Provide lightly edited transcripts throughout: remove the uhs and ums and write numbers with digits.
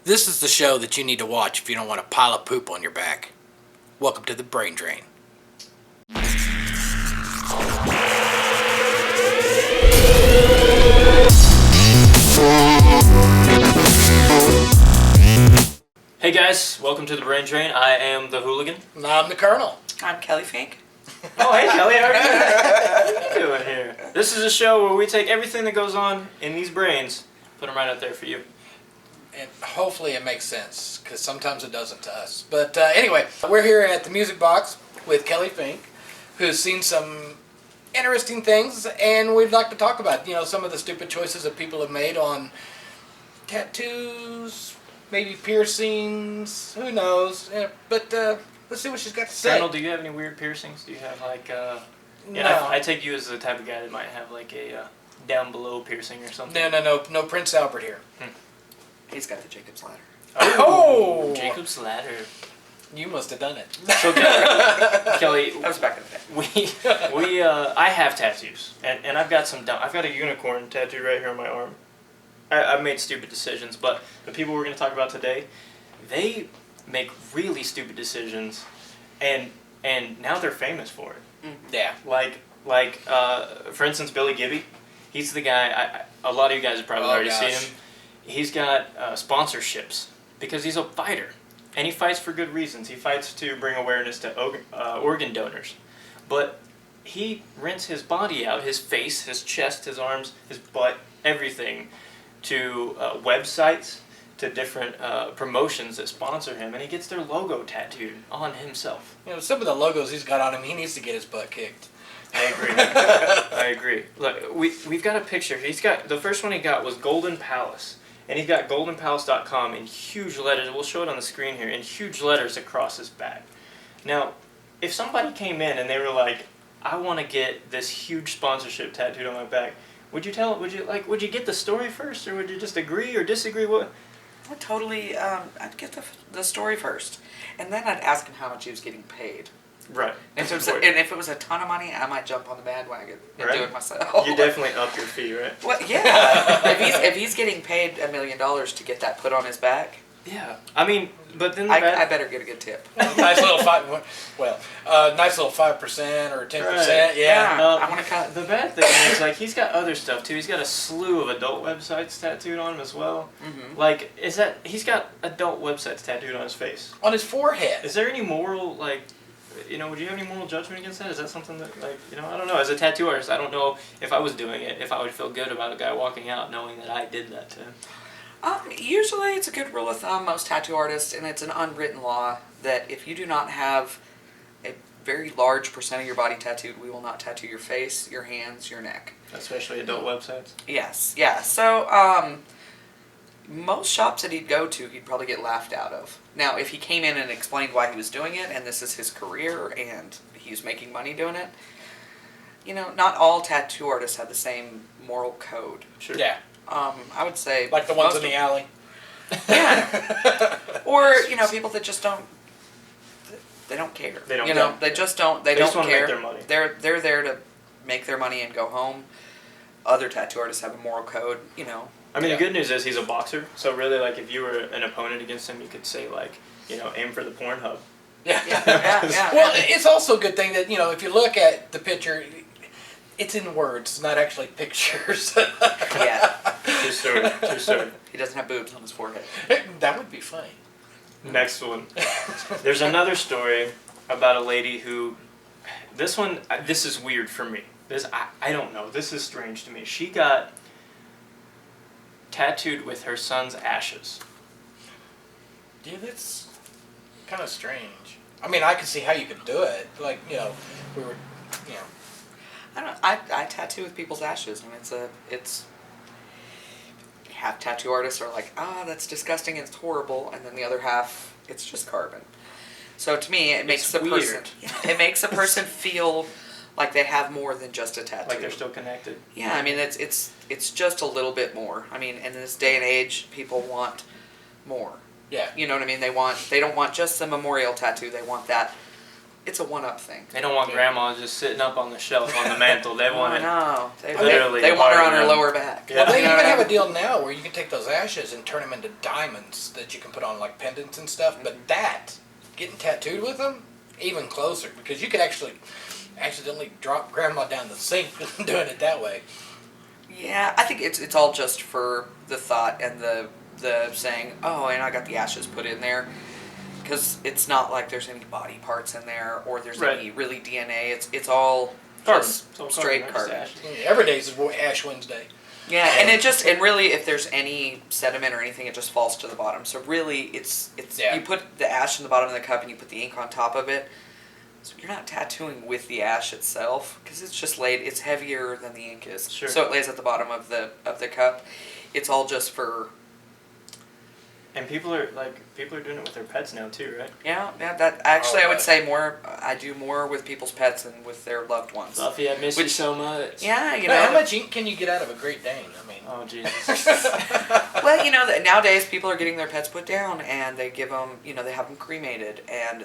This is the show that you need to watch if you don't want a pile of poop on your back. Welcome to the Brain Drain. Hey guys, welcome to the Brain Drain. I am the Hooligan. I'm the Colonel. I'm Kelly Fink. Oh, hey Kelly, how are you? What are you doing here? This is a show where we take everything that goes on in these brains, put them right out there for you. And hopefully it makes sense, because sometimes it doesn't to us. But anyway, we're here at the Music Box with Kelly Fink, who's seen some interesting things, and we'd like to talk about, some of the stupid choices that people have made on tattoos, maybe piercings, who knows. But let's see what she's got to say. Colonel, do you have any weird piercings? Do you have like, No. I take you as the type of guy that might have like a down below piercing or something. No Prince Albert here. He's got the Jacob's ladder. Oh! Jacob's ladder. You must have done it. So Kelly, That was back in the day. I have tattoos, and I've got I've got a unicorn tattoo right here on my arm. I've made stupid decisions, but the people we're going to talk about today, they make really stupid decisions, and now they're famous for it. Mm-hmm. Yeah. Like for instance, Billy Gibby. He's the guy. A lot of you guys have probably already seen him. He's got sponsorships because he's a fighter, and he fights for good reasons. He fights to bring awareness to organ donors, but he rents his body out, his face, his chest, his arms, his butt, everything, to websites, to different promotions that sponsor him, and he gets their logo tattooed on himself. Some of the logos he's got on him, he needs to get his butt kicked. I agree. I agree. Look, we've got a picture. The first one he got was Golden Palace. And he's got goldenpalace.com in huge letters. We'll show it on the screen here, in huge letters across his back. Now, if somebody came in and they were like, I want to get this huge sponsorship tattooed on my back, would you get the story first, or would you just agree or disagree? What? I'd totally, I'd get the story first. And then I'd ask him how much he was getting paid. Right. And if it was a ton of money, I might jump on the bandwagon and do it myself. You definitely up your fee, right? Well, yeah. if he's getting paid $1 million to get that put on his back, yeah. I mean, but then I better get a good tip. Nice little 5%, or 10%. Right. Yeah. I want to cut. The bad thing is, like, he's got other stuff too. He's got a slew of adult websites tattooed on him as well. Mm-hmm. Like, he's got adult websites tattooed on his face? On his forehead. Is there any moral, like, would you have any moral judgment against that? Is that something that, like, I don't know. As a tattoo artist, I don't know if I was doing it, if I would feel good about a guy walking out knowing that I did that to him. Usually it's a good rule of thumb, most tattoo artists, and it's an unwritten law, that if you do not have a very large percent of your body tattooed, we will not tattoo your face, your hands, your neck. Especially adult websites? Yes, yeah. So, most shops that he'd go to, he'd probably get laughed out of. Now, if he came in and explained why he was doing it, and this is his career, and he's making money doing it, not all tattoo artists have the same moral code. Sure. Yeah. I would say... Like the ones in the alley. Yeah. Or, people that just don't... They don't care. They don't care. They just don't... They just don't want to care. make their money. They're there to make their money and go home. Other tattoo artists have a moral code, I mean, the good news is he's a boxer, so really, like, if you were an opponent against him, you could say, like, aim for the Pornhub. Yeah. Yeah. Well, it's also a good thing that, if you look at the picture, it's in words, not actually pictures. Yeah. True story. He doesn't have boobs on his forehead. That would be funny. Next one. There's another story about a lady who... This is weird for me. I don't know. This is strange to me. She got tattooed with her son's ashes. Yeah, that's kind of strange. I mean, I could see how you could do it. Like, we were, I don't know. I tattoo with people's ashes, and it's half tattoo artists are like, that's disgusting and it's horrible, and then the other half, it's just carbon. So to me, it makes it makes a person feel like they have more than just a tattoo. Like they're still connected. Yeah, I mean it's just a little bit more. I mean, in this day and age, people want more. Yeah. You know what I mean? They don't want just the memorial tattoo. They want that it's a one-up thing. They don't want grandma just sitting up on the shelf on the mantle. They want it. No, They want her on her lower back. Well, they even have a deal now where you can take those ashes and turn them into diamonds that you can put on like pendants and stuff. But getting tattooed with them, even closer, because you could actually accidentally drop grandma down the sink doing it that way. Yeah, I think it's all just for the thought and the saying, oh, and I got the ashes put in there. Because it's not like there's any body parts in there or there's any really DNA. It's all just straight carbon. Yeah, every day is Ash Wednesday. Yeah, and really, if there's any sediment or anything, it just falls to the bottom. So really, it's you put the ash in the bottom of the cup and you put the ink on top of it. So you're not tattooing with the ash itself because it's just laid. It's heavier than the ink is. Sure. So it lays at the bottom of the cup. It's all just for. And people are doing it with their pets now too, right? Yeah. That actually, I would say more. I do more with people's pets than with their loved ones. Fluffy, I miss you so much. Yeah, how much ink can you get out of a Great Dane? I mean, oh Jesus. Well, nowadays people are getting their pets put down, and they give them, they have them cremated, and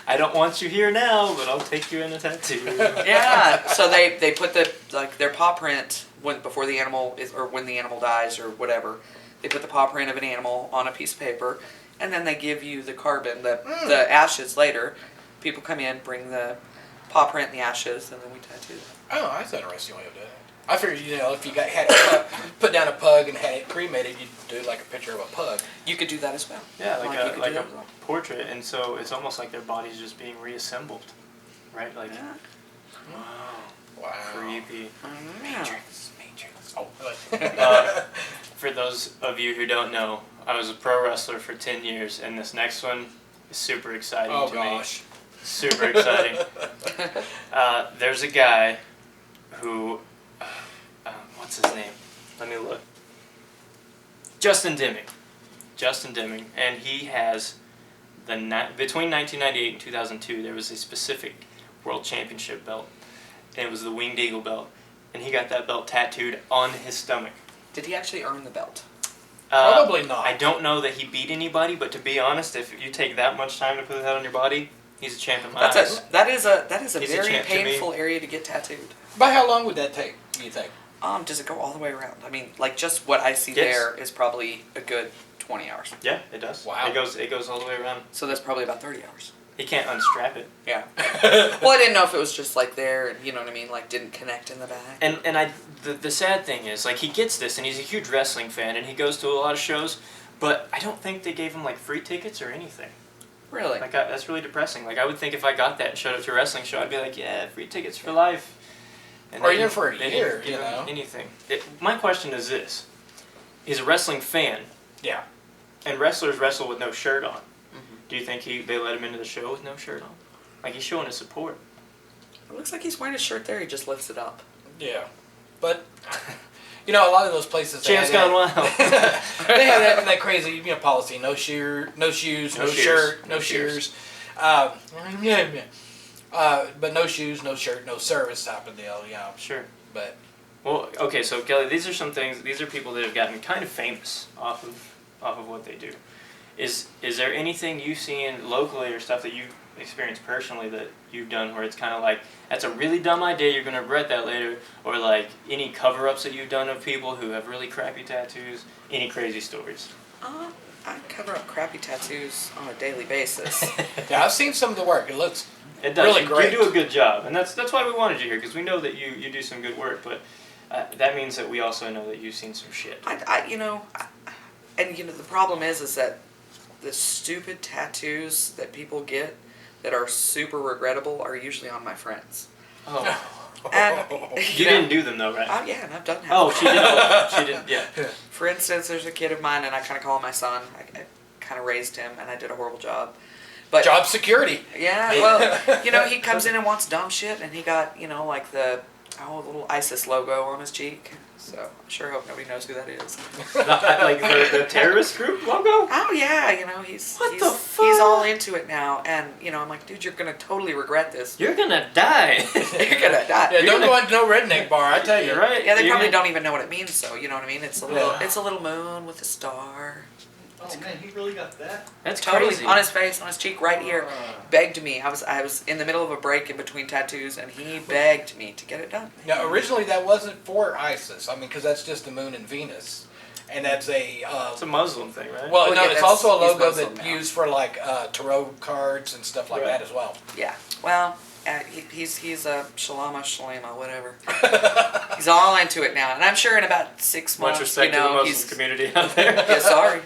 I don't want you here now, but I'll take you in a tattoo. Yeah, so they put their paw print before the animal is, or when the animal dies or whatever. They put the paw print of an animal on a piece of paper, and then they give you the carbon, the ashes later. People come in, bring the paw print and the ashes, and then we tattoo them. Oh, that's an interesting way of doing it. I figured, if you had put down a pug and had it cremated, you'd do like a picture of a pug. You could do that as well. Yeah, like a portrait, and so it's almost like their body's just being reassembled, right? Like, wow, creepy. Matrix. Oh, for those of you who don't know, I was a pro wrestler for 10 years, and this next one is super exciting to me. Super exciting. There's a guy who, what's his name? Let me look. Justin Dimmick, and he has between 1998 and 2002, there was a specific world championship belt, and it was the Winged Eagle belt, and he got that belt tattooed on his stomach. Did he actually earn the belt? Probably not. I don't know that he beat anybody, but to be honest, if you take that much time to put that on your body, he's a champ in my eyes. That is a very painful area to get tattooed. But how long would that take, do you think? Does it go all the way around? I mean, like just what I see there is probably a good 20 hours. Yeah, it does. Wow. It goes all the way around. So that's probably about 30 hours. He can't unstrap it. Yeah. Well, I didn't know if it was just like there, and you know what I mean, like didn't connect in the back. And the sad thing is, like, he gets this, and he's a huge wrestling fan, and he goes to a lot of shows, but I don't think they gave him like free tickets or anything. Really? Like, that's really depressing. Like, I would think if I got that and showed up to a wrestling show, I'd be like, yeah, free tickets for life. And or even for a year, anything. My question is this: he's a wrestling fan. Yeah. And wrestlers wrestle with no shirt on. Do you think they let him into the show with no shirt on? Like, he's showing his support. It looks like he's wearing his shirt there. He just lifts it up. Yeah. But, a lot of those places... Champ's gone wild. They have that crazy policy. No shoes, no shirt, no shears. But no shoes, no shirt, no service type of deal, Sure. But... Well, okay, so, Kelly, these are some things... These are people that have gotten kind of famous off of what they do. Is there anything you've seen locally or stuff that you've experienced personally that you've done where it's kind of like, that's a really dumb idea, you're going to regret that later, or like any cover-ups that you've done of people who have really crappy tattoos, any crazy stories? I cover up crappy tattoos on a daily basis. Yeah, I've seen some of the work. It looks It does. really great. You do a good job, and that's why we wanted you here, because we know that you do some good work, but that means that we also know that you've seen some shit. The problem is that the stupid tattoos that people get that are super regrettable are usually on my friends. Oh. And, you didn't do them though, right? Oh yeah, and I've done that. Oh, she did. She did. Yeah. For instance, there's a kid of mine, and I kind of call him my son. I kind of raised him, and I did a horrible job. But job security. Yeah. Well, he comes in and wants dumb shit, and he got like the little ISIS logo on his cheek. So I sure hope nobody knows who that is. Like the terrorist group logo? Oh yeah, he's all into it now, and I'm like, dude, you're gonna totally regret this. You're gonna die. You're gonna die. Yeah, don't go into no redneck bar, I tell you. You're right. Yeah, they probably don't even know what it means, so you know what I mean. It's a little moon with a star. Oh man, he really got that? That's Totally crazy. on his face, on his cheek, right here. Begged me. I was in the middle of a break in between tattoos, and he begged me to get it done. Now, originally that wasn't for ISIS. I mean, because that's just the moon and Venus, and that's a. It's a Muslim thing, right? Well, Well, no, yeah, it's that's- also a he's logo Muslim that's now. used for like tarot cards and stuff like Right. that as well. Yeah. Well, he's a shalama, whatever. He's all into it now, and I'm sure in about 6 months, Much respect to the Muslim community out there. Yeah, sorry.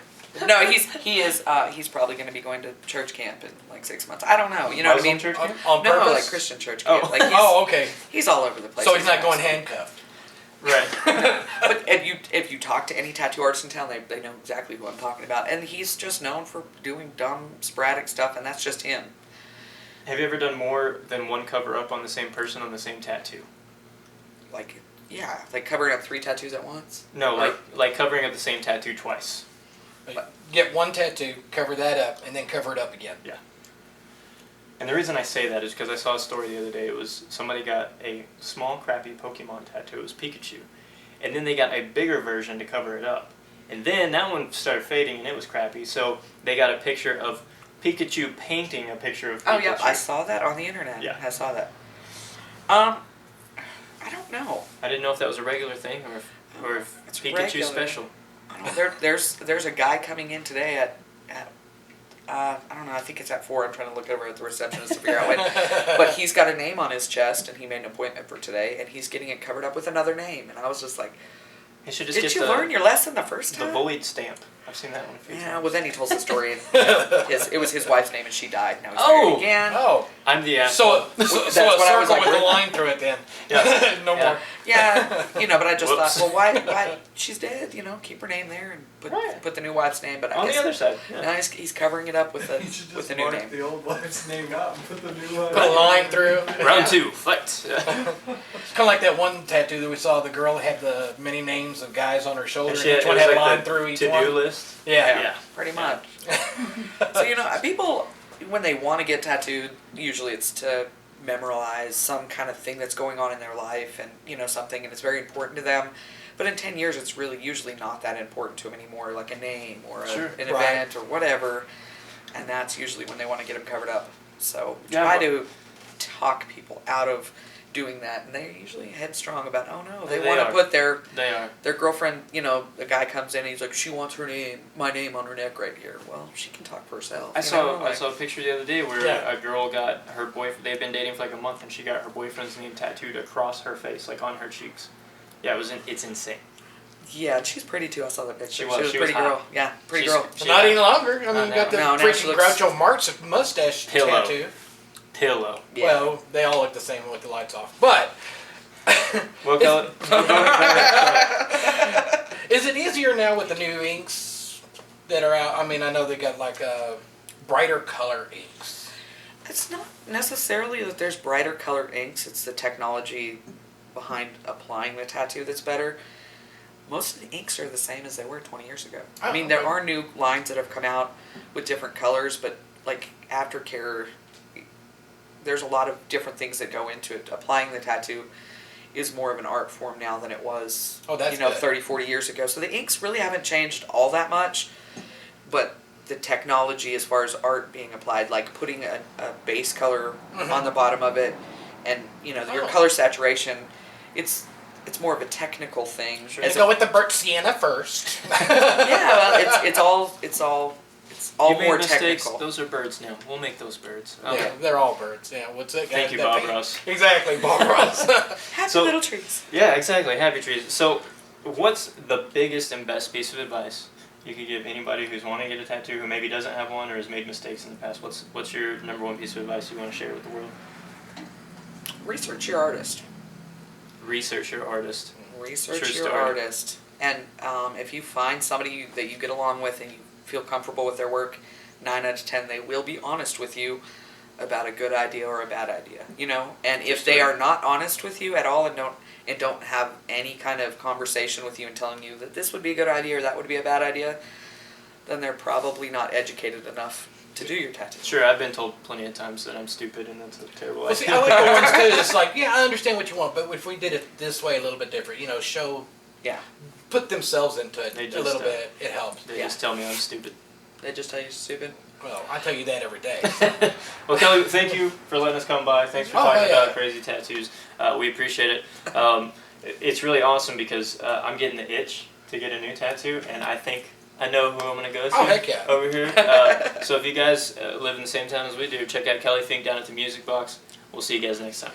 No, he's probably going to be going to church camp in like 6 months. I don't know. You know Muslim what I mean? church camp? On No, purpose? like Christian church camp. Oh. Like Oh, okay. he's all over the place. So he's not going handcuffed. Right. But if you talk to any tattoo artist in town, they know exactly who I'm talking about. And he's just known for doing dumb, sporadic stuff, and that's just him. Have you ever done more than one cover up on the same person on the same tattoo? Like, yeah, like covering up 3 tattoos at once. No, like covering up the same tattoo twice. Get one tattoo, cover that up, and then cover it up again. Yeah. And the reason I say that is because I saw a story the other day. It was somebody got a small, crappy Pokemon tattoo. It was Pikachu. And then they got a bigger version to cover it up. And then that one started fading and it was crappy. So they got a picture of Pikachu painting a picture of Pikachu. Oh, yeah, I saw that on the internet. Yeah. I saw that. I don't know. I didn't know if that was a regular thing or if It's Pikachu's regular. special. There's a guy coming in today at I don't know, I think it's at 4. I'm trying to look over at the receptionist to figure out when. But he's got a name on his chest, and he made an appointment for today, and he's getting it covered up with another name. And I was just like, You should just did get you the, learn your lesson the first the time? void stamp. I've seen that one a few Yeah, times. well then he tells the story, and it was his wife's name, and she died. Now he's Oh! married again. Oh, I'm the asshole. so a That's what I was circle like, with a really? line through it then. Yeah. No Yeah. more. Yeah, but I just Whoops. thought, well, why? She's dead. Keep her name there and Right. put the new wife's name. But I On guess the other side. Yeah. now he's covering it up with You should just with a new mark name. the old wife's name out and put the new one. Put a line through. Round 2, fight. It's kind of like that one tattoo that we saw. The girl had the many names of guys on her shoulder. And And each one it was had a like line the through each to-do one. list. Yeah. Yeah. Pretty much. So people, when they want to get tattooed, usually it's to memorialize some kind of thing that's going on in their life, and something, and it's very important to them. But in 10 years, it's really usually not that important to them anymore, like a name or Sure. an Right. event or whatever. And that's usually when they want to get them covered up. So Yeah, try but- to talk people out of doing that, and they're usually headstrong about, oh no, they They want to are. put their They are. girlfriend, a guy comes in and he's like, she wants my name on her neck right here. Well, she can talk for herself. I saw like- a picture the other day where Yeah. a girl got her boyfriend. They've been dating for like a month, and she got her boyfriend's name tattooed across her face, like on her cheeks. Yeah, it's insane. Yeah, and she's pretty too. I saw that picture. She was a pretty hot. girl. Yeah, pretty She's- girl. So not any longer. I mean, you got the No, now she freaking looks- Groucho Marx mustache Pillow. tattoo. Pillow. Yeah. Well, they all look the same with the lights off. But Well, go ahead. is it easier now with the new inks that are out? I mean, I know they got like brighter color inks. It's not necessarily that there's brighter colored inks. It's the technology behind applying the tattoo that's better. Most of the inks are the same as they were 20 years ago. I Oh, mean, there okay. are new lines that have come out with different colors, but like aftercare, there's a lot of different things that go into it. Applying the tattoo is more of an art form now than it was, Oh, that's good. 30, 40 years ago. So the inks really haven't changed all that much, but the technology as far as art being applied, like putting a base color on the bottom of it, and your Oh. color saturation, it's more of a technical thing. Sure. Let's go with the burnt sienna first. Yeah, well, it's all You made more mistakes. technical. Those are birds now. We'll make those birds. Yeah, they're all birds. Yeah, what's it? Thank you, that Bob thing- Ross. Exactly, Bob Ross. Happy So- little trees. Yeah, exactly. Happy trees. So, what's the biggest and best piece of advice you could give anybody who's wanting to get a tattoo who maybe doesn't have one or has made mistakes in the past? What's your number one piece of advice you want to share with the world? Research your artist. Research your artist. Research True your story. artist. And if you find somebody that you get along with and you feel comfortable with their work, 9 out of 10, they will be honest with you about a good idea or a bad idea. And if they are not honest with you at all and don't have any kind of conversation with you and telling you that this would be a good idea or that would be a bad idea, then they're probably not educated enough to do your tattoo. Sure, I've been told plenty of times that I'm stupid and that's a terrible Well, idea. see, I like the ones too. It's like, yeah, I understand what you want, but if we did it this way, a little bit different, Yeah. put themselves into it They a just, little bit. It helps. They Yeah. just tell me I'm stupid. They just tell you stupid. Well, I tell you that every day. Well, Kelly, thank you for letting us come by. Thanks for talking about crazy tattoos. We appreciate it. It's really awesome because I'm getting the itch to get a new tattoo, and I think I know who I'm going to go to heck yeah. over here. So if you guys live in the same town as we do, check out Kelly Fink down at the Music Box. We'll see you guys next time.